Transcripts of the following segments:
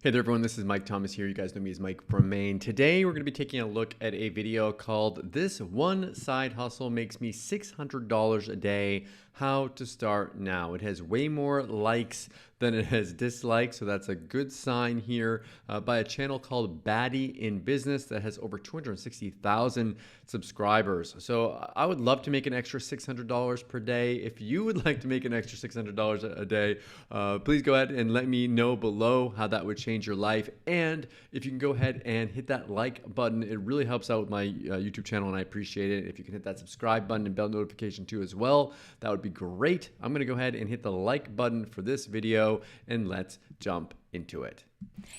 Hey there everyone, this is Mike Thomas here. You guys know me as Mike from Maine. Today we're going to be taking a look at a video called This One Side Hustle Makes Me $600 a Day, How to Start Now. It has way more likes than it has dislikes, so that's a good sign here by a channel called Baddie in Business that has over 260,000 subscribers. So I would love to make an extra $600 per day. If you would like to make an extra $600 a day, please go ahead and let me know below how that would change your life. And if you can go ahead and hit that like button, it really helps out with my YouTube channel and I appreciate it. If you can hit that subscribe button and bell notification too as well, that would be great. I'm gonna go ahead and hit the like button for this video and let's jump into it.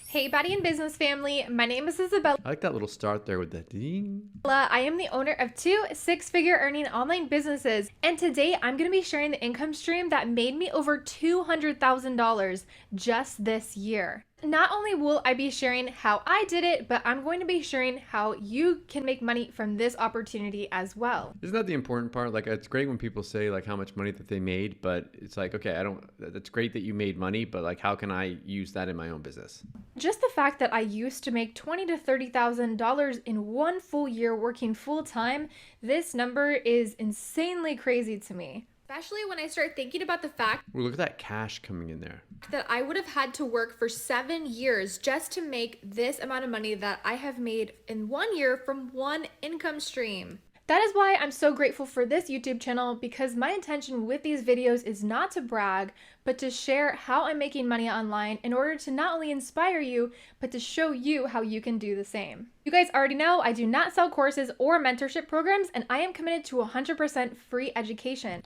Hey, Baddie in Business family. My name is Isabella. I like that little start there with the ding. I am the owner of two six-figure earning online businesses, and today I'm going to be sharing the income stream that made me over $200,000 just this year. Not only will I be sharing how I did it, but I'm going to be sharing how you can make money from this opportunity as well. Isn't that the important part? Like, it's great when people say like how much money that they made, but it's like, okay, that's great that you made money, but like, how can I use that in my own business? Just the fact that I used to make $20,000 to $30,000 in one full year working full time, this number is insanely crazy to me. Especially when I start thinking about the fact Ooh, look at that cash coming in there. that I would have had to work for 7 years just to make this amount of money that I have made in 1 year from one income stream. That is why I'm so grateful for this YouTube channel, because my intention with these videos is not to brag, but to share how I'm making money online in order to not only inspire you, but to show you how you can do the same. You guys already know I do not sell courses or mentorship programs, and I am committed to 100% free education.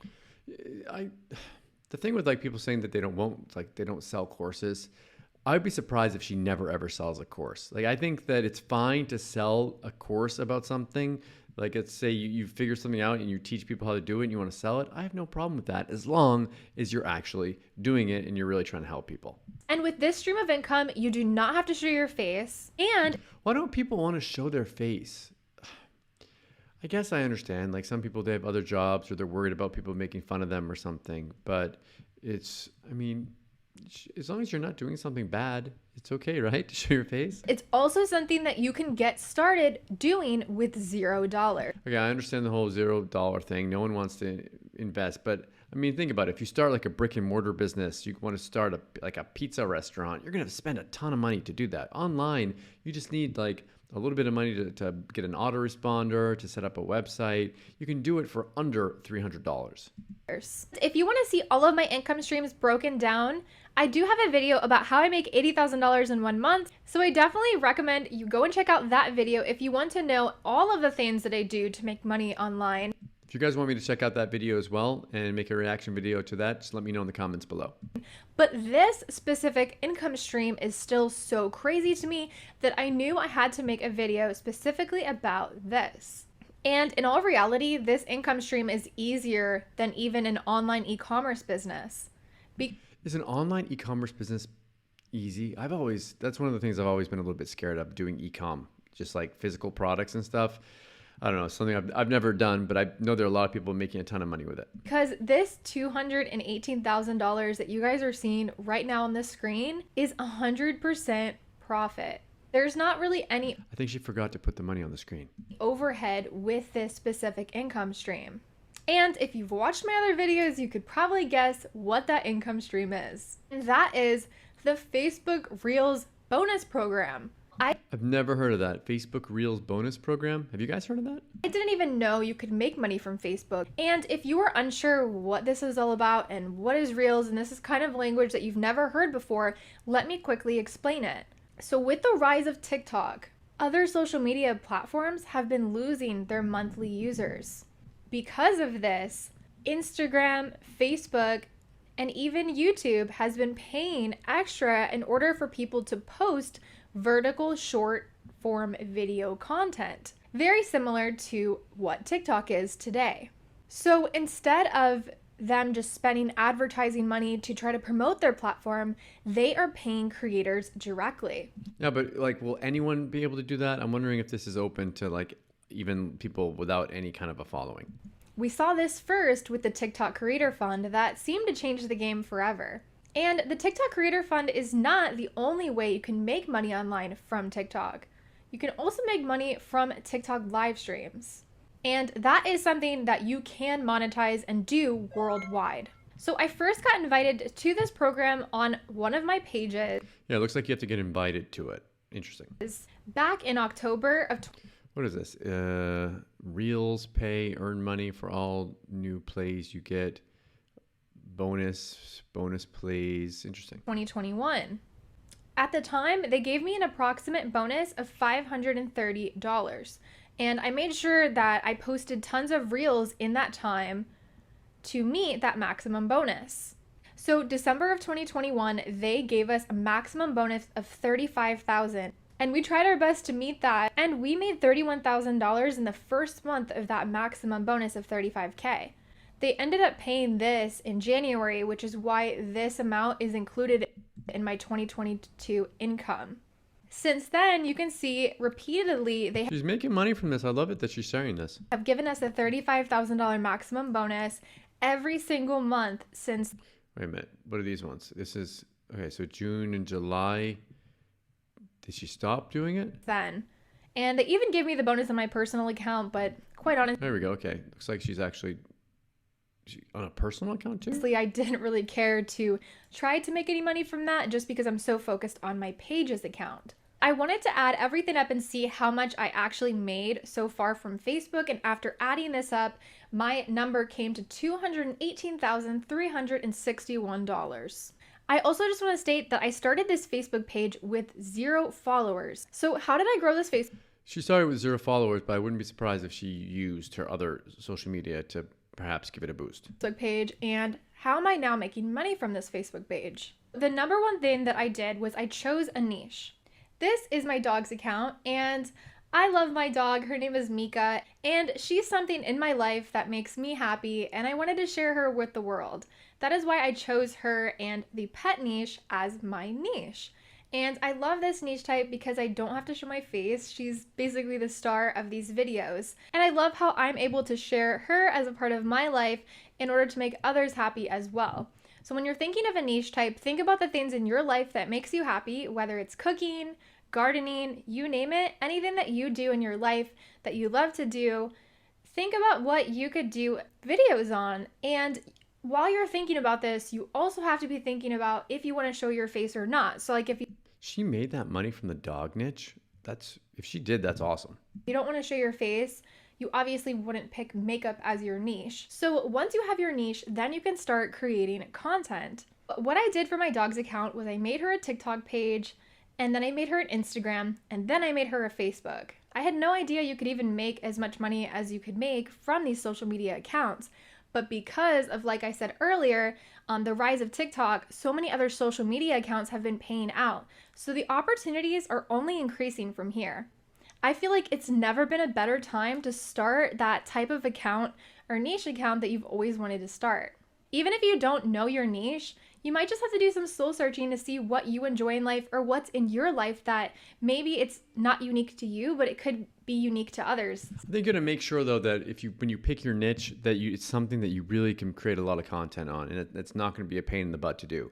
The thing with like people saying that they don't sell courses, I'd be surprised if she never ever sells a course. Like, I think that it's fine to sell a course about something. Like, let's say you figure something out and you teach people how to do it and you want to sell it. I have no problem with that as long as you're actually doing it and you're really trying to help people. And with this stream of income, you do not have to show your face. And why don't people want to show their face? I guess I understand. Like, some people, they have other jobs or they're worried about people making fun of them or something. But as long as you're not doing something bad, it's okay, right? To show your face. it's also something that you can get started doing with $0. Okay, I understand the whole $0 thing. No one wants to invest, but I mean, think about it. If you start like a brick and mortar business, you want to start a pizza restaurant, you're going to spend a ton of money to do that. Online, you just need like a little bit of money to get an autoresponder, to set up a website. You can do it for under $300. If you want to see all of my income streams broken down, I do have a video about how I make $80,000 in 1 month. So I definitely recommend you go and check out that video if you want to know all of the things that I do to make money online. If you guys want me to check out that video as well and make a reaction video to that, just let me know in the comments below. But this specific income stream is still so crazy to me that I knew I had to make a video specifically about this. And in all reality, this income stream is easier than even an online e-commerce business. Is an online e-commerce business easy? That's one of the things I've always been a little bit scared of, doing e-com, just like physical products and stuff. I don't know, something I've never done, but I know there are a lot of people making a ton of money with it. Because this $218,000 that you guys are seeing right now on the screen is 100% profit. There's not really any I think she forgot to put the money on the screen. overhead with this specific income stream. And if you've watched my other videos, you could probably guess what that income stream is. And that is the Facebook Reels bonus program. I've never heard of that. Facebook Reels bonus program. Have you guys heard of that? I didn't even know you could make money from Facebook. And if you are unsure what this is all about and what is Reels, and this is kind of language that you've never heard before, let me quickly explain it. So with the rise of TikTok, other social media platforms have been losing their monthly users. Because of this, Instagram, Facebook, and even YouTube has been paying extra in order for people to post vertical short form video content, very similar to what TikTok is today. So instead of them just spending advertising money to try to promote their platform, they are paying creators directly. Yeah, but like, will anyone be able to do that? I'm wondering if this is open to like even people without any kind of a following. We saw this first with the TikTok Creator Fund that seemed to change the game forever. And the TikTok Creator Fund is not the only way you can make money online from TikTok. You can also make money from TikTok live streams. And that is something that you can monetize and do worldwide. So I first got invited to this program on one of my pages. Yeah, it looks like you have to get invited to it. Interesting. Back in October of What is this? Reels pay, earn money for all new plays you get. Bonus plays. Interesting. 2021. At the time, they gave me an approximate bonus of $530. And I made sure that I posted tons of reels in that time to meet that maximum bonus. So December of 2021, they gave us a maximum bonus of $35,000. And we tried our best to meet that. And we made $31,000 in the first month of that maximum bonus of $35K. They ended up paying this in January, which is why this amount is included in my 2022 income. Since then, you can see repeatedly She's making money from this. I love it that she's sharing this. have given us a $35,000 maximum bonus every single month since. Wait a minute. What are these ones? This is, okay, so June and July. Did she stop doing it? Then. And they even gave me the bonus on my personal account, but quite honestly, There we go. Okay. Looks like she's actually on a personal account too. I didn't really care to try to make any money from that just because I'm so focused on my Pages account. I wanted to add everything up and see how much I actually made so far from Facebook, and after adding this up, my number came to $218,361. I also just want to state that I started this Facebook page with 0 followers. So how did I grow this Facebook She started with 0 followers, but I wouldn't be surprised if she used her other social media to perhaps give it a boost. page, and how am I now making money from this Facebook page? The number one thing that I did was I chose a niche. This is my dog's account, and I love my dog. Her name is Mika, and she's something in my life that makes me happy, and I wanted to share her with the world. That is why I chose her and the pet niche as my niche. And I love this niche type because I don't have to show my face. She's basically the star of these videos. And I love how I'm able to share her as a part of my life in order to make others happy as well. So when you're thinking of a niche type, think about the things in your life that makes you happy, whether it's cooking, gardening, you name it, anything that you do in your life that you love to do. Think about what you could do videos on. And while you're thinking about this, you also have to be thinking about if you want to show your face or not. So like if She made that money from the dog niche. If she did, that's awesome. you don't want to show your face, you obviously wouldn't pick makeup as your niche. So once you have your niche, then you can start creating content. What I did for my dog's account was I made her a TikTok page, and then I made her an Instagram, and then I made her a Facebook. I had no idea you could even make as much money as you could make from these social media accounts. But because of, like I said earlier, the rise of TikTok, so many other social media accounts have been paying out. So the opportunities are only increasing from here. I feel like it's never been a better time to start that type of account or niche account that you've always wanted to start. Even if you don't know your niche, you might just have to do some soul searching to see what you enjoy in life or what's in your life that maybe it's not unique to you, but it could be unique to others. I think you're gonna make sure though that when you pick your niche, that it's something that you really can create a lot of content on, and it's not gonna be a pain in the butt to do.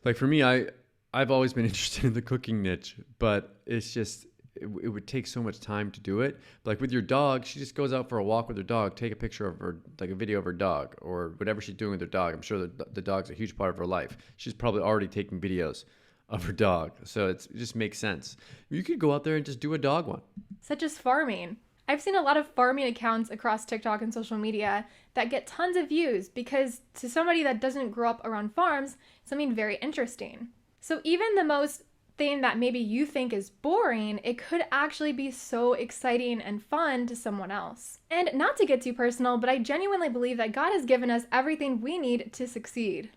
Like for me, I've always been interested in the cooking niche, but it's just it would take so much time to do it. But like with your dog, she just goes out for a walk with her dog, take a picture of her, like a video of her dog or whatever she's doing with her dog. I'm sure the dog's a huge part of her life. She's probably already taking videos of her dog, so it just makes sense. You could go out there and just do a dog one. Such as farming. I've seen a lot of farming accounts across TikTok and social media that get tons of views because to somebody that doesn't grow up around farms, it's something very interesting. So even the most thing that maybe you think is boring, it could actually be so exciting and fun to someone else. And not to get too personal, but I genuinely believe that God has given us everything we need to succeed.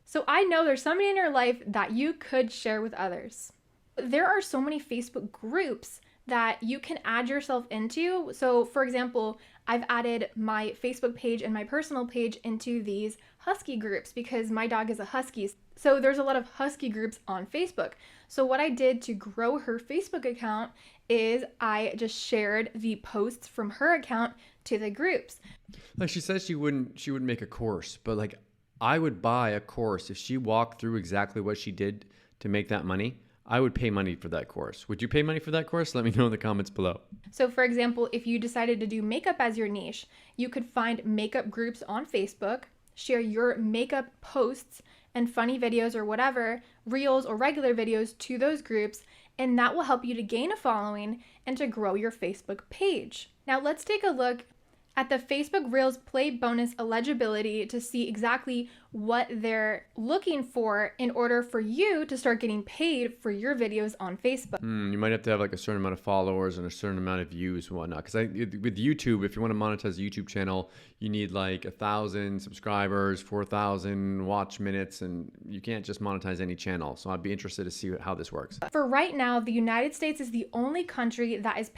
So I know there's somebody in your life that you could share with others. There are so many Facebook groups that you can add yourself into. So for example, I've added my Facebook page and my personal page into these husky groups because my dog is a husky. So there's a lot of husky groups on Facebook. So what I did to grow her Facebook account is I just shared the posts from her account to the groups. Like she says she wouldn't make a course, but like I would buy a course if she walked through exactly what she did to make that money. I would pay money for that course. Would you pay money for that course? Let me know in the comments below. So for example, if you decided to do makeup as your niche, you could find makeup groups on Facebook, share your makeup posts and funny videos or whatever, reels or regular videos to those groups, and that will help you to gain a following and to grow your Facebook page. Now let's take a look at the Facebook Reels Play bonus eligibility to see exactly what they're looking for in order for you to start getting paid for your videos on Facebook. You might have to have like a certain amount of followers and a certain amount of views and whatnot. Because with YouTube, if you want to monetize a YouTube channel, you need like 1,000 subscribers, 4,000 watch minutes, and you can't just monetize any channel. So I'd be interested to see how this works. For right now, the United States is the only country that is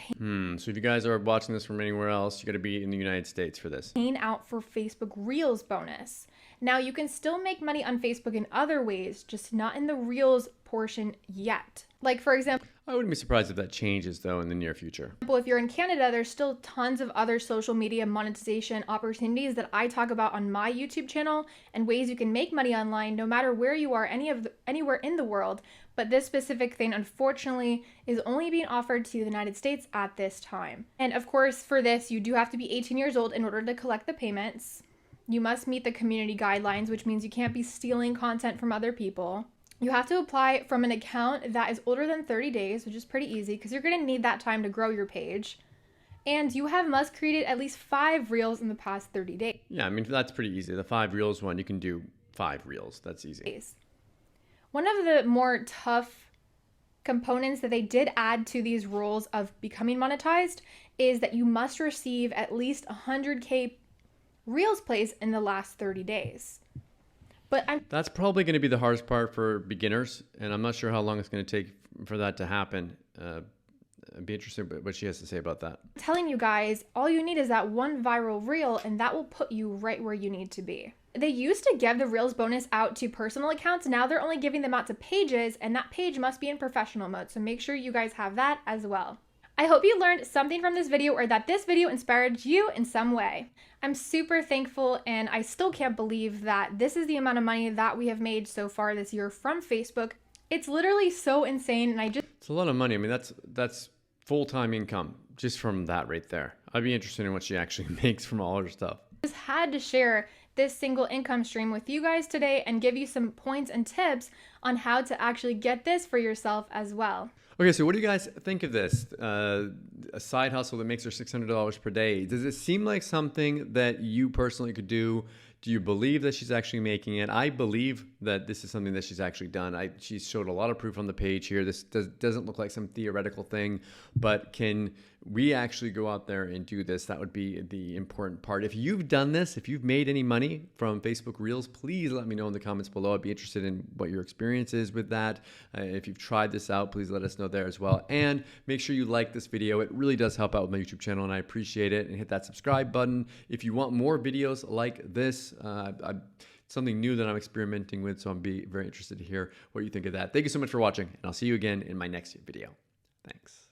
So if you guys are watching this from anywhere else, you got to be in the United States for this. paying out for Facebook Reels bonus. Now you can still make money on Facebook in other ways, just not in the Reels portion yet. Like for example, I wouldn't be surprised if that changes though in the near future. if you're in Canada, there's still tons of other social media monetization opportunities that I talk about on my YouTube channel and ways you can make money online no matter where you are anywhere in the world. But this specific thing, unfortunately, is only being offered to the United States at this time. And of course, for this, you do have to be 18 years old in order to collect the payments. You must meet the community guidelines, which means you can't be stealing content from other people. You have to apply from an account that is older than 30 days, which is pretty easy because you're going to need that time to grow your page. And you must create at least 5 reels in the past 30 days. Yeah, I mean, that's pretty easy. The 5 reels one, you can do 5 reels. That's easy. One of the more tough components that they did add to these rules of becoming monetized is that you must receive at least 100K Reels plays in the last 30 days. But that's probably going to be the hardest part for beginners, and I'm not sure how long it's going to take for that to happen. I'd be interested in what she has to say about that. I'm telling you guys, all you need is that one viral reel, and that will put you right where you need to be. They used to give the Reels bonus out to personal accounts. Now they're only giving them out to pages, and that page must be in professional mode. So make sure you guys have that as well. I hope you learned something from this video or that this video inspired you in some way. I'm super thankful, and I still can't believe that this is the amount of money that we have made so far this year from Facebook. It's literally so insane, and it's a lot of money. I mean, that's full-time income just from that right there. I'd be interested in what she actually makes from all her stuff. Just had to share this single income stream with you guys today and give you some points and tips on how to actually get this for yourself as well. Okay, so what do you guys think of this? A side hustle that makes her $600 per day. Does it seem like something that you personally could do? Do you believe that she's actually making it? I believe that this is something that she's actually done. She showed a lot of proof on the page here. This doesn't look like some theoretical thing, but can we actually go out there and do this? That would be the important part. If you've done this, if you've made any money from Facebook Reels, please let me know in the comments below. I'd be interested in what your experience is with that. If you've tried this out, please let us know there as well. And make sure you like this video. It really does help out with my YouTube channel, and I appreciate it. And hit that subscribe button. If you want more videos like this, something new that I'm experimenting with, so I'll be very interested to hear what you think of that. Thank you so much for watching, and I'll see you again in my next video. Thanks.